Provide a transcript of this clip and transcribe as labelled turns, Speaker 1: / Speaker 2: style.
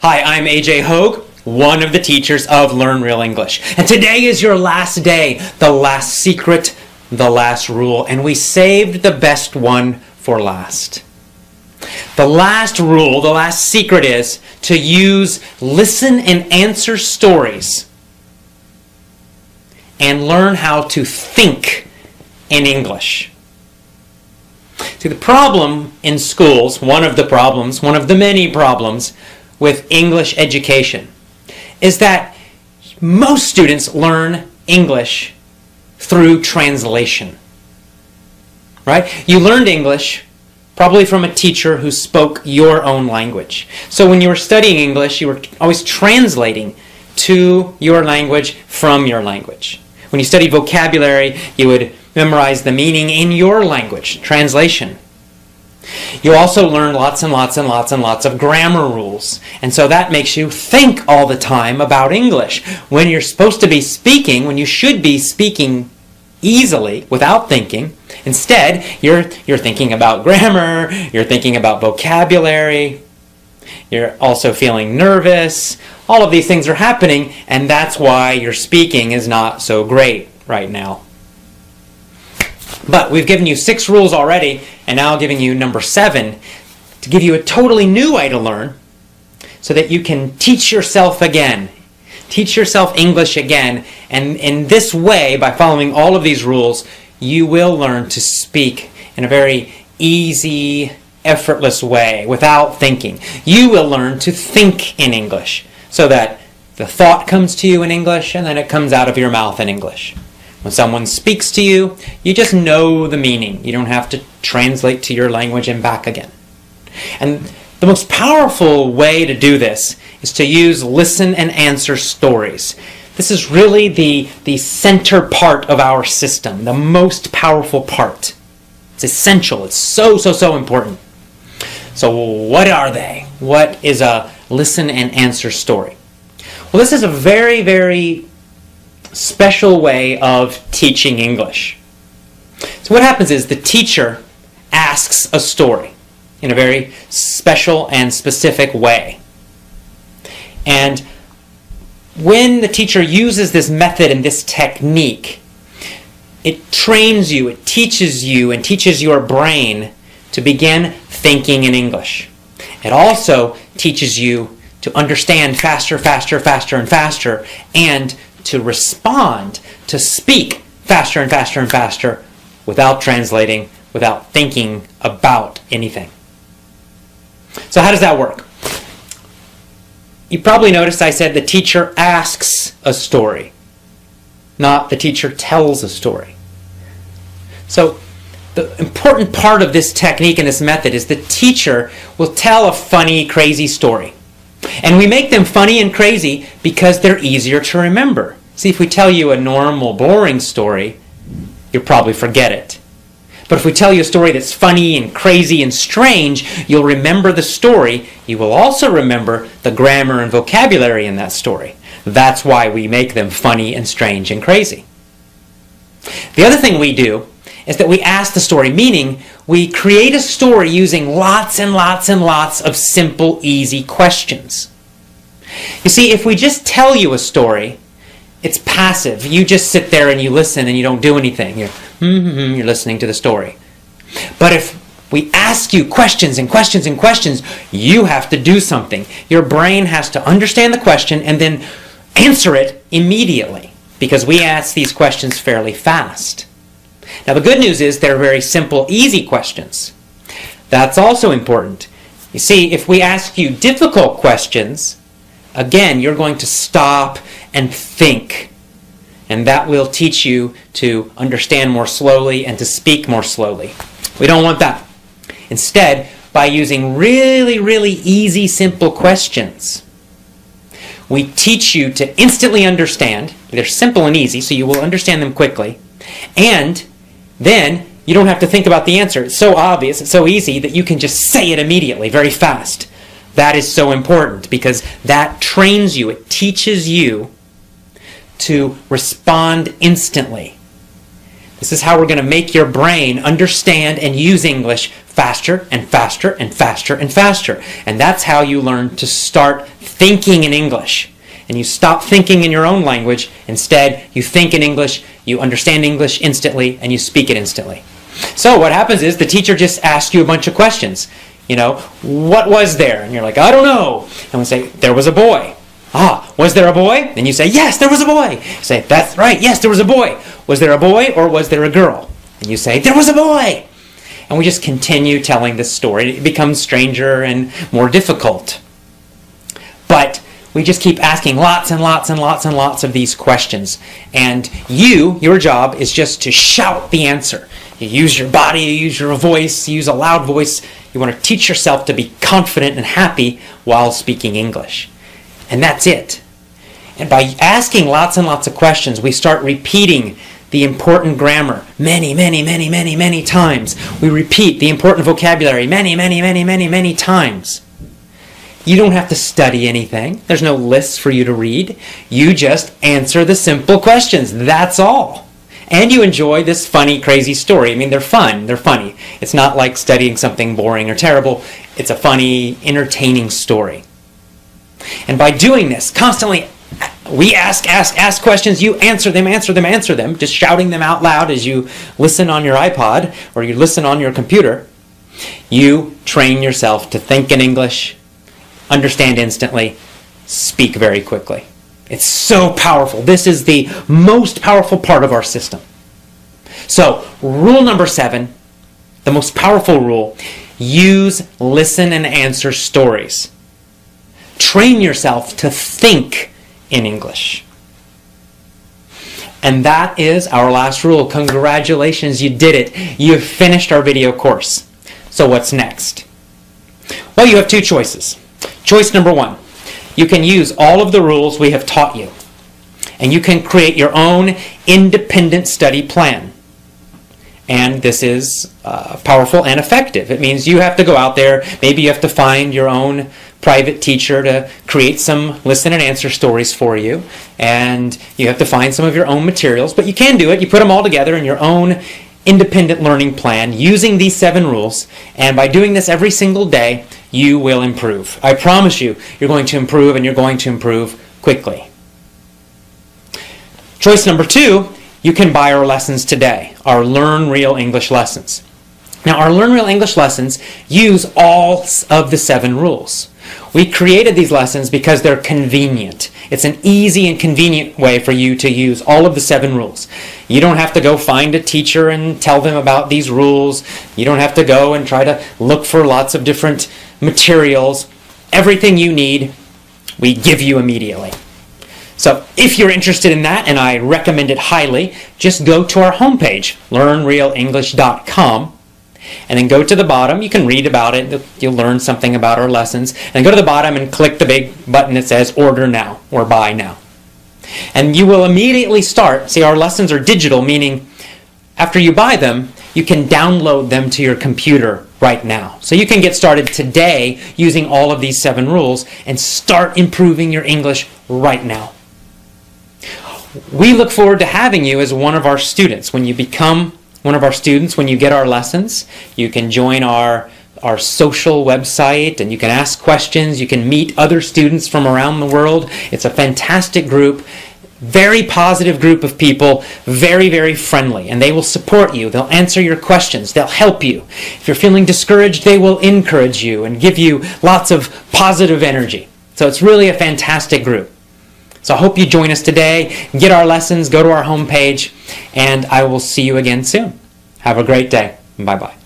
Speaker 1: Hi, I'm AJ Hogue, one of the teachers of Learn Real English. And today is your last day, the last secret, the last rule, and we saved the best one for last. The last rule, the last secret is to use listen and answer stories and learn how to think in English. See, the problem in schools, one of the many problems with English education is that most students learn English through translation. Right? You learned English probably from a teacher who spoke your own language. So when you were studying English, you were always translating to your language from your language. When you studied vocabulary, you would memorize the meaning in your language, translation. You also learn lots and lots and lots and lots of grammar rules. And so that makes you think all the time about English. When you're supposed to be speaking, when you should be speaking easily without thinking, instead you're thinking about grammar, you're thinking about vocabulary, you're also feeling nervous. All of these things are happening, and that's why your speaking is not so great right now. But we've given you 6 rules already, and now I'm giving you number 7 to give you a totally new way to learn so that you can teach yourself again. Teach yourself English again, and in this way, by following all of these rules, you will learn to speak in a very easy, effortless way without thinking. You will learn to think in English so that the thought comes to you in English and then it comes out of your mouth in English. When someone speaks to you, you just know the meaning. You don't have to translate to your language and back again. And the most powerful way to do this is to use listen and answer stories. This is really the center part of our system, the most powerful part. It's essential. It's so important. So what are they? What is a listen and answer story? Well, this is a very special way of teaching English. So what happens is the teacher asks a story in a very special and specific way. And when the teacher uses this method and this technique, it trains you, it teaches you, and teaches your brain to begin thinking in English. It also teaches you to understand faster, and to respond, to speak faster and faster without translating, without thinking about anything. So how does that work? You probably noticed I said the teacher asks a story, not the teacher tells a story. So the important part of this technique and this method is the teacher will tell a funny, crazy story. And we make them funny and crazy because they're easier to remember. See, if we tell you a normal, boring story, you'll probably forget it. But if we tell you a story that's funny and crazy and strange, you'll remember the story. You will also remember the grammar and vocabulary in that story. That's why we make them funny and strange and crazy. The other thing we do is that we ask the story, meaning we create a story using lots and lots and lots of simple, easy questions. You see, if we just tell you a story, it's passive. You just sit there and you listen and you don't do anything. You're listening to the story. But if we ask you questions and questions and questions, you have to do something. Your brain has to understand the question and then answer it immediately, because we ask these questions fairly fast. Now the good news is they're very simple, easy questions. That's also important. You see, if we ask you difficult questions, again, you're going to stop and think. And that will teach you to understand more slowly and to speak more slowly. We don't want that. Instead, by using really easy, simple questions, we teach you to instantly understand. They're simple and easy, so you will understand them quickly. And then you don't have to think about the answer. It's so obvious, it's so easy that you can just say it immediately, very fast. That is so important because that trains you, it teaches you to respond instantly. This is how we're going to make your brain understand and use English faster and faster and faster and faster. And that's how you learn to start thinking in English. And you stop thinking in your own language. Instead, you think in English, you understand English instantly, and you speak it instantly. So what happens is the teacher just asks you a bunch of questions. You know, what was there? And you're like, I don't know. And we say, there was a boy. Ah, was there a boy? And you say, yes, there was a boy. You say, that's right, yes, there was a boy. Was there a boy or was there a girl? And you say, there was a boy. And we just continue telling this story. It becomes stranger and more difficult. But we just keep asking lots and lots and lots and lots of these questions. And your job is just to shout the answer. You use your body, you use your voice, you use a loud voice. You want to teach yourself to be confident and happy while speaking English. And that's it. And by asking lots and lots of questions, we start repeating the important grammar many, many, many, many, many times. We repeat the important vocabulary many, many, many, many, many times. You don't have to study anything. There's no lists for you to read. You just answer the simple questions. That's all. And you enjoy this funny, crazy story. I mean, they're fun. They're funny. It's not like studying something boring or terrible. It's a funny, entertaining story. And by doing this, constantly, we ask questions, you answer them, just shouting them out loud as you listen on your iPod or you listen on your computer. You train yourself to think in English, understand instantly, speak very quickly. It's so powerful. This is the most powerful part of our system. So, rule number 7, the most powerful rule, use, listen, and answer stories. Train yourself to think in English. And that is our last rule. Congratulations, you did it. You've finished our video course. So what's next? Well, you have 2 choices. Choice number 1, you can use all of the rules we have taught you. And you can create your own independent study plan. And this is powerful and effective. It means you have to go out there, maybe you have to find your own private teacher to create some listen and answer stories for you, and you have to find some of your own materials, but you can do it. You put them all together in your own independent learning plan using these 7 rules, and by doing this every single day, you will improve. I promise you, you're going to improve, and you're going to improve quickly. Choice number 2, you can buy our lessons today, our Learn Real English lessons. Now, our Learn Real English lessons use all of the 7 rules. We created these lessons because they're convenient. It's an easy and convenient way for you to use all of the 7 rules. You don't have to go find a teacher and tell them about these rules. You don't have to go and try to look for lots of different materials. Everything you need, we give you immediately. So if you're interested in that, and I recommend it highly, just go to our homepage, learnrealenglish.com. And then go to the bottom. You can read about it. You'll learn something about our lessons. And go to the bottom and click the big button that says Order Now or Buy Now. And you will immediately start. See, our lessons are digital, meaning after you buy them, you can download them to your computer right now. So you can get started today using all of these 7 rules and start improving your English right now. We look forward to having you as one of our students. When you become one of our students, when you get our lessons, you can join our social website and you can ask questions. You can meet other students from around the world. It's a fantastic group, very positive group of people, very, very friendly, and they will support you. They'll answer your questions. They'll help you. If you're feeling discouraged, they will encourage you and give you lots of positive energy. So it's really a fantastic group. So I hope you join us today, get our lessons, go to our homepage, and I will see you again soon. Have a great day. Bye-bye.